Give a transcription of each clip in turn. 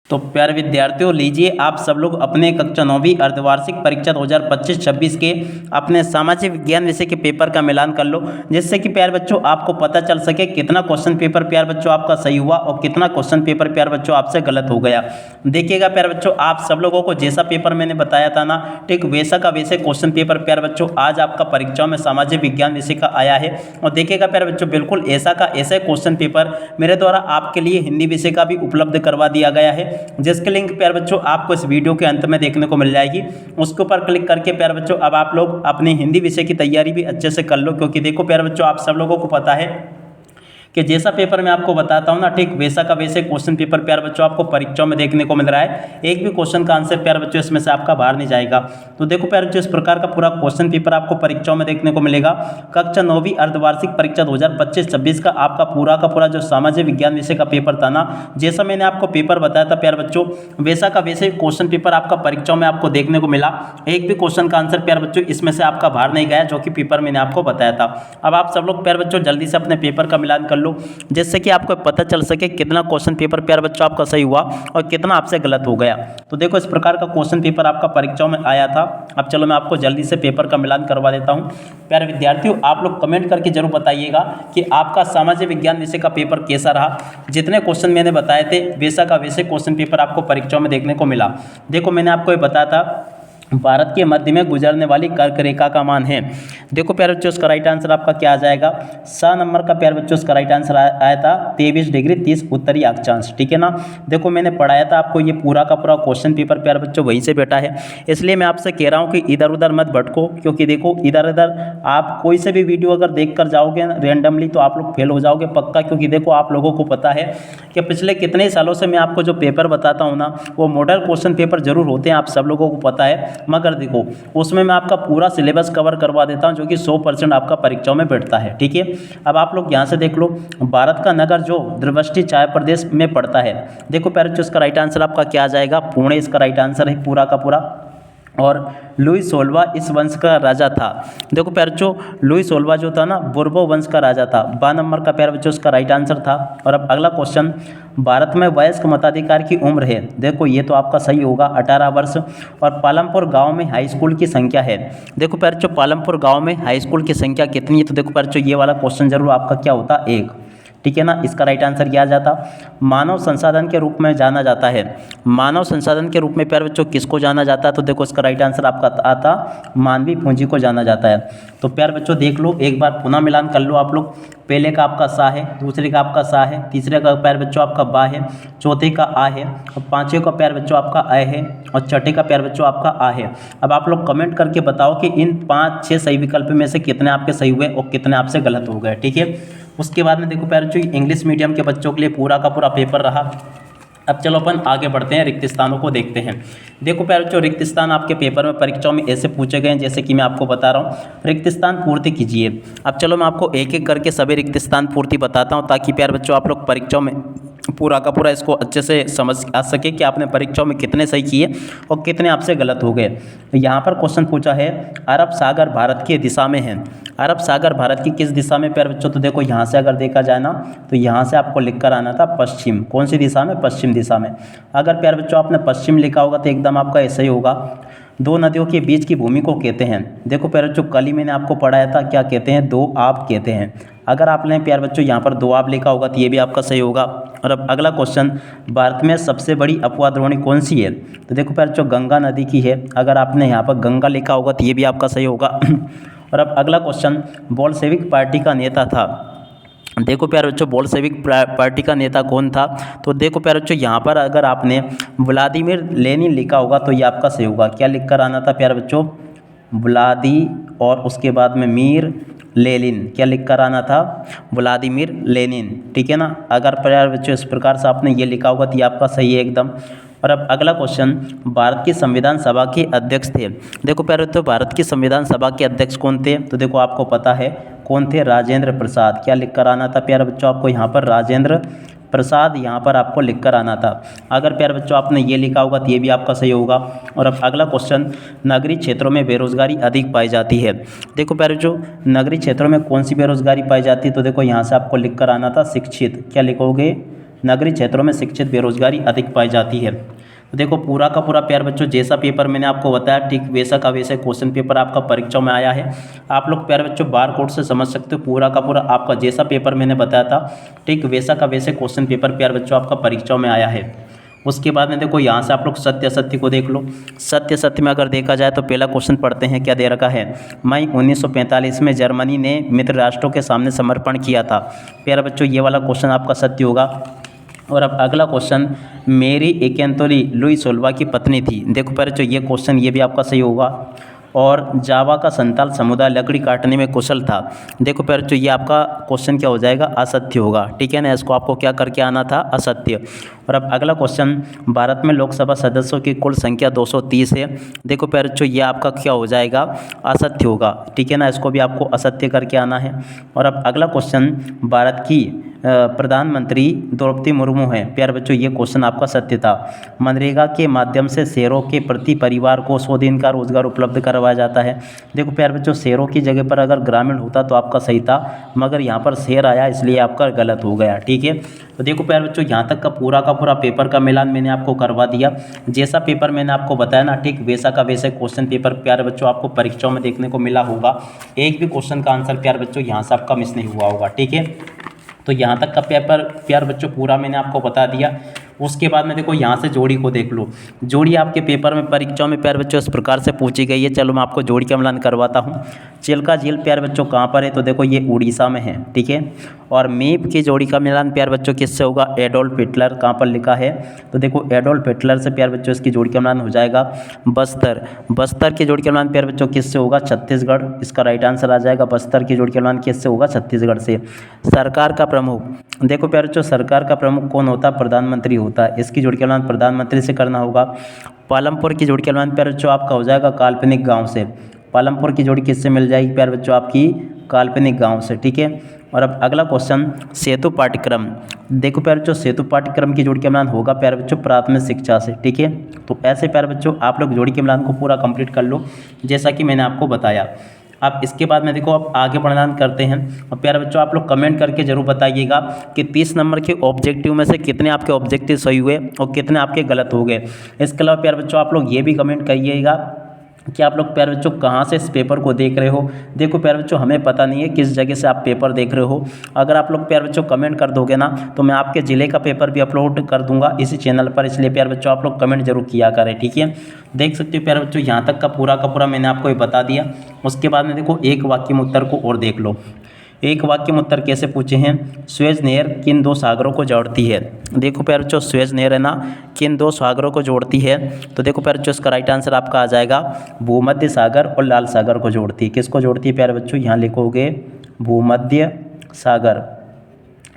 तो प्यारे विद्यार्थियों, लीजिए आप सब लोग अपने कक्षा 9वीं अर्धवार्षिक परीक्षा 2025-26 के अपने सामाजिक विज्ञान विषय के पेपर का मिलान कर लो, जिससे कि प्यारे बच्चों आपको पता चल सके कितना क्वेश्चन पेपर प्यारे बच्चों आपका सही हुआ और कितना क्वेश्चन पेपर प्यारे बच्चों आपसे गलत हो गया। देखिएगा प्यारे बच्चों, आप सब लोगों को जैसा पेपर मैंने बताया था ना, ठीक वैसा का वैसे क्वेश्चन पेपर प्यारे बच्चों आज आपका परीक्षाओं में सामाजिक विज्ञान विषय का आया है। और देखिएगा प्यारे बच्चों, बिल्कुल ऐसा का ऐसा क्वेश्चन पेपर मेरे द्वारा आपके लिए हिंदी विषय का भी उपलब्ध करवा दिया गया है, जिसके लिंक प्यारे बच्चों आपको इस वीडियो के अंत में देखने को मिल जाएगी। उसके ऊपर क्लिक करके प्यारे बच्चों अब आप लोग अपनी हिंदी विषय की तैयारी भी अच्छे से कर लो, क्योंकि देखो प्यारे बच्चों आप सब लोगों को पता है कि जैसा पेपर मैं आपको बताता हूं ना, ठीक वैसा का वैसे क्वेश्चन पेपर प्यारे बच्चों आपको परीक्षाओं में देखने को मिल रहा है। एक भी क्वेश्चन का आंसर प्यारे बच्चों इसमें से आपका बाहर नहीं जाएगा। तो देखो प्यारे बच्चों, इस प्रकार का पूरा क्वेश्चन पेपर आपको परीक्षाओं में देखने को मिलेगा। कक्षा 9वीं अर्धवार्षिक परीक्षा 2025-26 का आपका पूरा जो सामाजिक विज्ञान विषय का पेपर था ना, जैसा मैंने आपको पेपर बताया था प्यारे बच्चों, वैसा का वैसे क्वेश्चन पेपर आपका परीक्षाओं में आपको देखने को मिला। एक भी क्वेश्चन का आंसर प्यारे बच्चों इसमें से आपका बाहर नहीं गया, जो कि पेपर मैंने आपको बताया था। अब आप सब लोग प्यारे बच्चों जल्दी से अपने पेपर का मिलान कर लो, जिससे कि आपको पता चल सके कितना क्वेश्चन पेपर प्यारे बच्चों आपका सही हुआ और कितना आपसे गलत हो गया। तो देखो इस प्रकार का क्वेश्चन पेपर आपका परीक्षाओं में आया था। अब चलो मैं आपको जल्दी से पेपर का मिलान करवा देता हूं। प्यारे विद्यार्थियों, आप लोग कमेंट करके जरूर बताइएगा कि आपका सामाजिक विज्ञान विषय का पेपर कैसा रहा। जितने क्वेश्चन मैंने बताए थे वैसा का वैसे क्वेश्चन पेपर आपको परीक्षाओं में देखने को मिला। देखो मैंने आपको ये बताया था भारत के मध्य में गुजरने वाली कर्क रेखा का मान है। देखो प्यारे बच्चों, इसका राइट आंसर आपका क्या आ जाएगा? 7 नंबर का प्यारे बच्चों इसका राइट आंसर आया था 23 डिग्री 30 उत्तरी अक्षांश। ठीक है ना। देखो मैंने पढ़ाया था आपको ये पूरा का पूरा क्वेश्चन पेपर प्यारे बच्चों वहीं से बेटा है, इसलिए मैं आपसे कह रहा हूँ कि इधर उधर मत भटको, क्योंकि देखो इधर उधर आप कोई से भी वीडियो अगर देख कर जाओगे रेंडमली तो आप लोग फेल हो जाओगे पक्का। क्योंकि देखो आप लोगों को पता है कि पिछले कितने सालों से मैं आपको जो पेपर बताता हूँ ना, वो मॉडल क्वेश्चन पेपर जरूर होते हैं, आप सब लोगों को पता है, मगर देखो उसमें मैं आपका पूरा सिलेबस कवर करवा देता हूं, जो कि 100% आपका परीक्षाओं में बैठता है। ठीक है। अब आप लोग यहां से देख लो, भारत का नगर जो द्रवष्टि चाय प्रदेश में पड़ता है। देखो प्यारे बच्चों, इसका राइट आंसर आपका क्या आ जाएगा? पुणे इसका राइट आंसर है पूरा का पूरा। और लुई 16वां इस वंश का राजा था। देखो प्यारे बच्चों, लुई 16वां जो था ना, बोर्बो वंश का राजा था। 12 नंबर का प्यारे बच्चों उसका राइट आंसर था। और अब अगला क्वेश्चन, भारत में वयस्क मताधिकार की उम्र है। देखो ये तो आपका सही होगा 18 वर्ष। और पालमपुर गांव में हाई स्कूल की संख्या है। देखो प्यारे बच्चों, पालमपुर गांव में हाई स्कूल की संख्या कितनी है? तो देखो प्यारे बच्चों, ये वाला क्वेश्चन जरूर आपका क्या होता? 1। ठीक है ना। इसका राइट आंसर क्या आ जाता? मानव संसाधन के रूप में जाना जाता है। मानव संसाधन के रूप में प्यारे बच्चों किसको जाना जाता है? तो देखो इसका राइट आंसर आपका आता मानवीय पूंजी को जाना जाता है। तो प्यारे बच्चों देख लो, एक बार पुनः मिलान कर लो आप लोग। पहले का आपका सा है, दूसरे का आपका सा है, तीसरे का प्यारे बच्चों आपका बा है, चौथे का आ है, और पांचवें का प्यारे बच्चों आपका अ है, और छठे का प्यारे बच्चों आपका आ है। अब आप लोग कमेंट करके बताओ कि इन 5-6 सही विकल्प में से कितने आपके सही हुए और कितने आपसे गलत हो गए। ठीक है। उसके बाद में देखो प्यारे बच्चों, इंग्लिश मीडियम के बच्चों के लिए पूरा का पूरा पेपर रहा। अब चलो अपन आगे बढ़ते हैं, रिक्त स्थानों को देखते हैं। देखो प्यारे बच्चों, रिक्त स्थान आपके पेपर में परीक्षाओं में ऐसे पूछे गए हैं, जैसे कि मैं आपको बता रहा हूँ, रिक्त स्थान पूर्ति कीजिए। अब चलो मैं आपको एक एक करके सभी रिक्त स्थान पूर्ति बताता हूँ, ताकि प्यारे बच्चों आप लोग परीक्षाओं में पूरा का पूरा इसको अच्छे से समझ आ सके कि आपने परीक्षाओं में कितने सही किए और कितने आपसे गलत हो गए। तो यहाँ पर क्वेश्चन पूछा है, अरब सागर भारत की दिशा में है। अरब सागर भारत की किस दिशा में प्यारे बच्चों? तो देखो यहाँ से अगर देखा जाए ना, तो यहाँ से आपको लिख कर आना था पश्चिम। कौन सी दिशा में? पश्चिम दिशा में। अगर प्यारे बच्चों आपने पश्चिम लिखा होगा तो एकदम आपका ऐसा ही होगा। 2 नदियों के बीच की भूमि को कहते हैं। देखो प्यारे बच्चों, कल ही मैंने आपको पढ़ाया था, क्या कहते हैं? 2 आब कहते हैं। अगर आपने प्यारे बच्चों यहाँ पर 2 आब लिखा होगा तो ये भी आपका सही होगा। और अब अगला क्वेश्चन, भारत में सबसे बड़ी अपवाद्रोणी कौन सी है? तो देखो प्यारे बच्चों, गंगा नदी की है। अगर आपने यहाँ पर गंगा लिखा होगा तो ये भी आपका सही होगा। और अब अगला क्वेश्चन, बोल्शेविक पार्टी का नेता था। देखो प्यारे बच्चों, बोल्शेविक पार्टी का नेता कौन था? तो देखो प्यारे बच्चों, यहाँ पर अगर आपने व्लादिमीर लेनिन लिखा होगा तो ये आपका सही होगा। क्या लिख कर आना था प्यारे बच्चों? व्लादी और उसके बाद में मीर लेनिन। क्या लिख कर आना था? Vladimir Lenin. ठीक है ना। अगर प्यारे बच्चों इस प्रकार से आपने ये लिखा होगा तो ये आपका सही है एकदम। और अब अगला क्वेश्चन, भारत की संविधान सभा के अध्यक्ष थे। देखो प्यारे बच्चों, भारत की संविधान सभा के अध्यक्ष कौन थे? तो देखो आपको पता है कौन थे? राजेंद्र प्रसाद। क्या लिख कर आना था प्यारे बच्चों आपको? यहाँ पर राजेंद्र प्रसाद यहाँ पर आपको लिख कर आना था। अगर प्यारे बच्चों आपने ये लिखा होगा तो ये भी आपका सही होगा। और अब अगला क्वेश्चन, नगरीय क्षेत्रों में बेरोजगारी अधिक पाई जाती है। देखो प्यारे बच्चों, नगरीय क्षेत्रों में कौन सी बेरोजगारी पाई जाती है? तो देखो यहाँ से आपको लिख कर आना था शिक्षित। क्या लिखोगे? नगरीय क्षेत्रों में शिक्षित बेरोजगारी अधिक पाई जाती है। तो देखो पूरा का पूरा प्यारे बच्चों जैसा पेपर मैंने आपको बताया ठीक वैसा का वैसे क्वेश्चन पेपर आपका परीक्षा में आया है। आप लोग प्यारे बच्चों बार कोड से समझ सकते हो, पूरा का पूरा आपका जैसा पेपर मैंने बताया था ठीक वैसा का वैसे क्वेश्चन पेपर प्यारे बच्चों आपका परीक्षा में आया है। उसके बाद में देखो यहाँ से आप लोग सत्य असत्य को देख लो। सत्य सत्य में अगर देखा जाए तो पहला क्वेश्चन पढ़ते हैं, क्या दे रखा है। मई 1945 में जर्मनी ने मित्र राष्ट्रों के सामने समर्पण किया था। प्यारे बच्चों ये वाला क्वेश्चन आपका सत्य होगा। और अब अगला क्वेश्चन, मेरी एकेंतोली लुई सोल्वा की पत्नी थी। देखो प्यारे बच्चों ये क्वेश्चन ये भी आपका सही होगा। और जावा का संताल समुदाय लकड़ी काटने में कुशल था। देखो प्यारे बच्चों ये आपका क्वेश्चन क्या हो जाएगा, असत्य होगा। ठीक है ना, इसको आपको क्या करके आना था, असत्य। और अब अगला क्वेश्चन, भारत में लोकसभा सदस्यों की कुल संख्या 230 है। देखो प्यारे बच्चों ये आपका क्या हो जाएगा, असत्य होगा। ठीक है ना, इसको भी आपको असत्य करके आना है। और अब अगला क्वेश्चन, भारत की प्रधानमंत्री द्रौपदी मुर्मू है। प्यारे बच्चों ये क्वेश्चन आपका सत्य था। मनरेगा के माध्यम से शहरों के प्रति परिवार को 100 दिन का रोजगार उपलब्ध करवाया जाता है। देखो प्यारे बच्चों शहरों की जगह पर अगर ग्रामीण होता तो आपका सही था, मगर यहाँ पर शहर आया इसलिए आपका गलत हो गया। ठीक है, तो देखो प्यारे बच्चों यहाँ तक का पूरा पेपर का मिलान मैंने आपको करवा दिया। जैसा पेपर मैंने आपको बताया ना ठीक वैसा का वैसे क्वेश्चन पेपर प्यारे बच्चों आपको परीक्षाओं में देखने को मिला होगा। एक भी क्वेश्चन का आंसर प्यारे बच्चों यहाँ से आपका मिस नहीं हुआ होगा। ठीक है, तो यहाँ तक का पेपर प्यारे बच्चों पूरा मैंने आपको बता दिया। उसके बाद में देखो यहाँ से जोड़ी को देख लो। जोड़ी आपके पेपर में परीक्षाओं में प्यारे बच्चों इस प्रकार से पूछी गई है। चलो मैं आपको जोड़ी का मिलान करवाता हूँ। चिल्का झील प्यारे बच्चों कहाँ पर है, तो देखो ये उड़ीसा में है। ठीक है, और मीप की जोड़ी का मिलान प्यारे बच्चों किससे होगा, एडोल्फ हिटलर। कहाँ पर लिखा है, तो देखो एडोल्फ हिटलर से प्यारे बच्चों इसकी जोड़ी का मिलान हो जाएगा। बस्तर की जोड़ी का मिलान प्यारे बच्चों किससे होगा, छत्तीसगढ़। इसका राइट आंसर आ जाएगा। बस्तर की जोड़ी का मिलान किससे होगा, छत्तीसगढ़ से। सरकार का प्रमुख, देखो प्यारे बच्चों सरकार का प्रमुख कौन होता है, प्रधानमंत्री होता है। इसकी जोड़ी का मिलान प्रधानमंत्री से करना होगा। पालमपुर की जोड़ी का मिलान प्यारे बच्चों आपका हो जाएगा काल्पनिक गांव से। पालमपुर की जोड़ी किससे मिल जाएगी प्यारे बच्चों, आपकी काल्पनिक गांव से। ठीक है, और अब अगला क्वेश्चन, सेतु पाठ्यक्रम। देखो प्यारे बच्चों सेतु पाठ्यक्रम की जोड़ी का मिलान होगा प्यारे बच्चों प्राथमिक शिक्षा से। ठीक है, तो ऐसे प्यारे बच्चों आप लोग जोड़ी के मिलान को पूरा कंप्लीट कर लो जैसा कि मैंने आपको बताया। अब इसके बाद में देखो अब आगे बढ़ना करते हैं। और प्यारे बच्चों आप लोग कमेंट करके जरूर बताइएगा कि 30 नंबर के ऑब्जेक्टिव में से कितने आपके ऑब्जेक्टिव सही हुए और कितने आपके गलत हो गए। इसके अलावा प्यारे बच्चों आप लोग ये भी कमेंट करिएगा कि आप लोग प्यारे बच्चों कहाँ से इस पेपर को देख रहे हो। देखो प्यारे बच्चों हमें पता नहीं है किस जगह से आप पेपर देख रहे हो। अगर आप लोग प्यारे बच्चों कमेंट कर दोगे ना तो मैं आपके ज़िले का पेपर भी अपलोड कर दूंगा इसी चैनल पर, इसलिए प्यारे बच्चों आप लोग कमेंट जरूर किया करें। ठीक है, देख सकते हो प्यारे बच्चों यहाँ तक का पूरा मैंने आपको ये बता दिया। उसके बाद में देखो एक वाक्य में उत्तर को और देख लो। एक वाक्य में उत्तर कैसे पूछे हैं, स्वेज नहर किन दो सागरों को जोड़ती है। देखो प्यारे बच्चों स्वेज नहर है ना किन दो सागरों को जोड़ती है, तो देखो प्यारे बच्चों इसका राइट आंसर आपका आ जाएगा भूमध्य सागर और लाल सागर को जोड़ती है। किसको जोड़ती है प्यारे बच्चों, यहाँ लिखोगे भूमध्य सागर।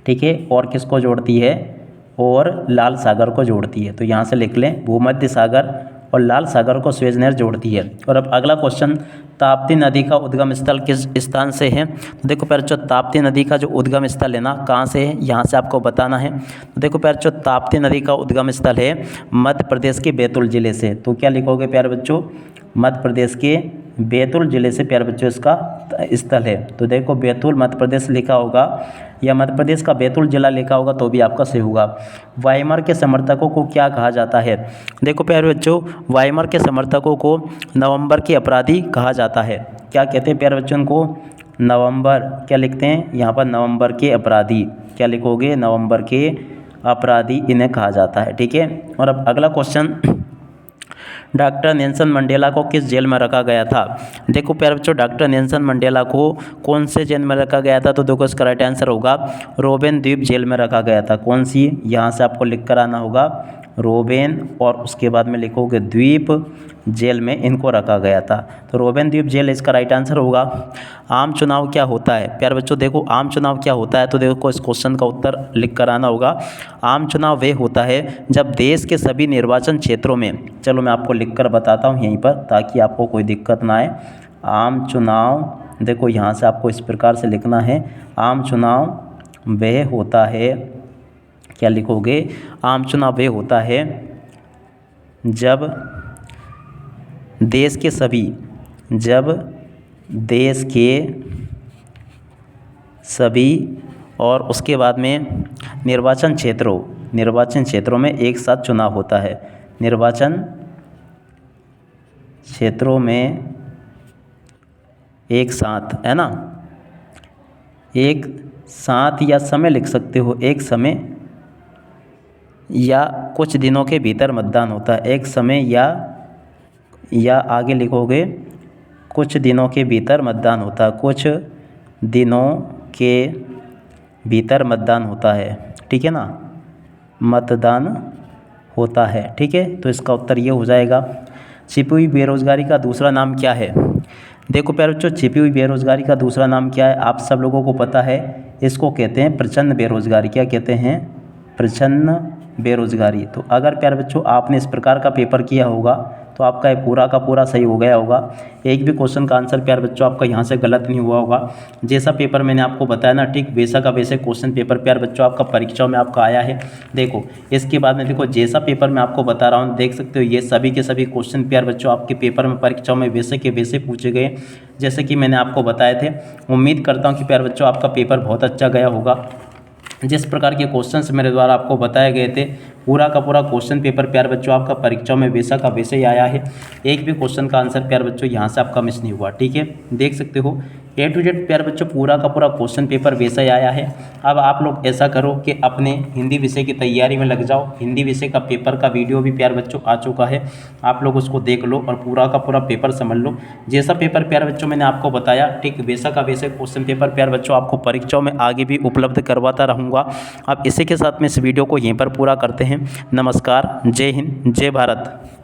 ठीक है, और किसको जोड़ती है, और लाल सागर को जोड़ती है। तो यहाँ से लिख लें भूमध्य सागर और लाल सागर को स्वेज नहर जोड़ती है। और अब अगला क्वेश्चन, ताप्ती नदी का उद्गम स्थल किस स्थान से है। तो देखो प्यारे बच्चों ताप्ती नदी का जो उद्गम स्थल है ना कहाँ से है, यहाँ से आपको बताना है। तो देखो प्यारे बच्चों ताप्ती नदी का उद्गम स्थल है मध्य प्रदेश के बैतूल जिले से। तो क्या लिखोगे प्यारे बच्चों, मध्य प्रदेश के बैतूल जिले से प्यारे बच्चों इसका स्थल है। तो देखो बैतूल मध्य प्रदेश लिखा होगा या मध्य प्रदेश का बैतूल जिला लिखा होगा तो भी आपका सही होगा। वाइमर के समर्थकों को क्या कहा जाता है। देखो प्यारे बच्चों वाइमर के समर्थकों को नवंबर के अपराधी कहा जाता है। क्या कहते हैं प्यारे बच्चों को, नवंबर, क्या लिखते हैं यहाँ पर नवंबर के अपराधी। क्या लिखोगे, नवंबर के अपराधी इन्हें कहा जाता है। ठीक है, और अब अगला क्वेश्चन, डॉक्टर नेल्सन मंडेला को किस जेल में रखा गया था। देखो प्यारे बच्चों डॉक्टर नेल्सन मंडेला को कौन से जेल में रखा गया था, तो देखो इसका राइट आंसर होगा रोबेन द्वीप जेल में रखा गया था। कौन सी, यहाँ से आपको लिख कर आना होगा रोबेन, और उसके बाद में लिखोगे द्वीप जेल में इनको रखा गया था। तो रोबेन द्वीप जेल इसका राइट आंसर होगा। आम चुनाव क्या होता है प्यारे बच्चों, देखो आम चुनाव क्या होता है, तो देखो इस क्वेश्चन का उत्तर लिख कर आना होगा। आम चुनाव वह होता है जब देश के सभी निर्वाचन क्षेत्रों में, चलो मैं आपको लिख कर बताता हूँ यहीं पर ताकि आपको कोई दिक्कत ना आए। आम चुनाव, देखो यहाँ से आपको इस प्रकार से लिखना है, आम चुनाव वह होता है, क्या लिखोगे, आम चुनाव वह होता है जब देश के सभी और उसके बाद में निर्वाचन क्षेत्रों निर्वाचन क्षेत्रों में एक साथ चुनाव होता है। निर्वाचन क्षेत्रों में एक साथ, है ना, एक साथ या समय लिख सकते हो, एक समय या कुछ दिनों के भीतर मतदान होता है। एक समय या आगे लिखोगे कुछ दिनों के भीतर मतदान होता है, कुछ दिनों के भीतर मतदान होता है, ठीक है ना, मतदान होता है, ठीक है। तो इसका उत्तर ये हो जाएगा। छिपी हुई बेरोजगारी का दूसरा नाम क्या है? देखो प्यारे बच्चों, छिपी हुई बेरोजगारी का दूसरा नाम क्या है? आप सब लोगों को पता है, इसको कहते हैं प्रच्छन्न बेरोजगारी। क्या कहते हैं? प्रच्छन्न बेरोजगारी। तो अगर प्यारे बच्चों आपने इस प्रकार का पेपर किया होगा तो आपका ये पूरा का पूरा सही हो गया होगा। एक भी क्वेश्चन का आंसर प्यारे बच्चों आपका यहाँ से गलत नहीं हुआ होगा। जैसा पेपर मैंने आपको बताया ना, ठीक वैसा का वैसे क्वेश्चन पेपर प्यारे बच्चों आपका परीक्षाओं में आपका आया है। देखो इसके बाद में देखो जैसा पेपर मैं आपको बता रहा हूँ, देख सकते हो ये सभी के सभी क्वेश्चन प्यारे बच्चों आपके पेपर में परीक्षाओं में वैसे के वैसे पूछे गए जैसे कि मैंने आपको बताए थे। उम्मीद करता हूँ कि प्यारे बच्चों आपका पेपर बहुत अच्छा गया होगा। जिस प्रकार के क्वेश्चंस मेरे द्वारा आपको बताए गए थे, पूरा का पूरा क्वेश्चन पेपर प्यारे बच्चों आपका परीक्षाओं में वैसा का वैसे ही आया है। एक भी क्वेश्चन का आंसर प्यारे बच्चों यहाँ से आपका मिस नहीं हुआ, ठीक है। देख सकते हो A to Z प्यारे बच्चों पूरा का पूरा क्वेश्चन पेपर वैसा ही आया है। अब आप लोग ऐसा करो कि अपने हिंदी विषय की तैयारी में लग जाओ। हिंदी विषय का पेपर का वीडियो भी प्यारे बच्चों आ चुका है, आप लोग उसको देख लो और पूरा का पूरा पेपर समझ लो। जैसा पेपर प्यारे बच्चों मैंने आपको बताया, ठीक वैसा का वैसे क्वेश्चन पेपर प्यारे बच्चों आपको परीक्षाओं में आगे भी उपलब्ध करवाता रहूँगा। अब इसी के साथ में इस वीडियो को यहीं पर पूरा करते हैं। नमस्कार, जय हिंद, जय भारत।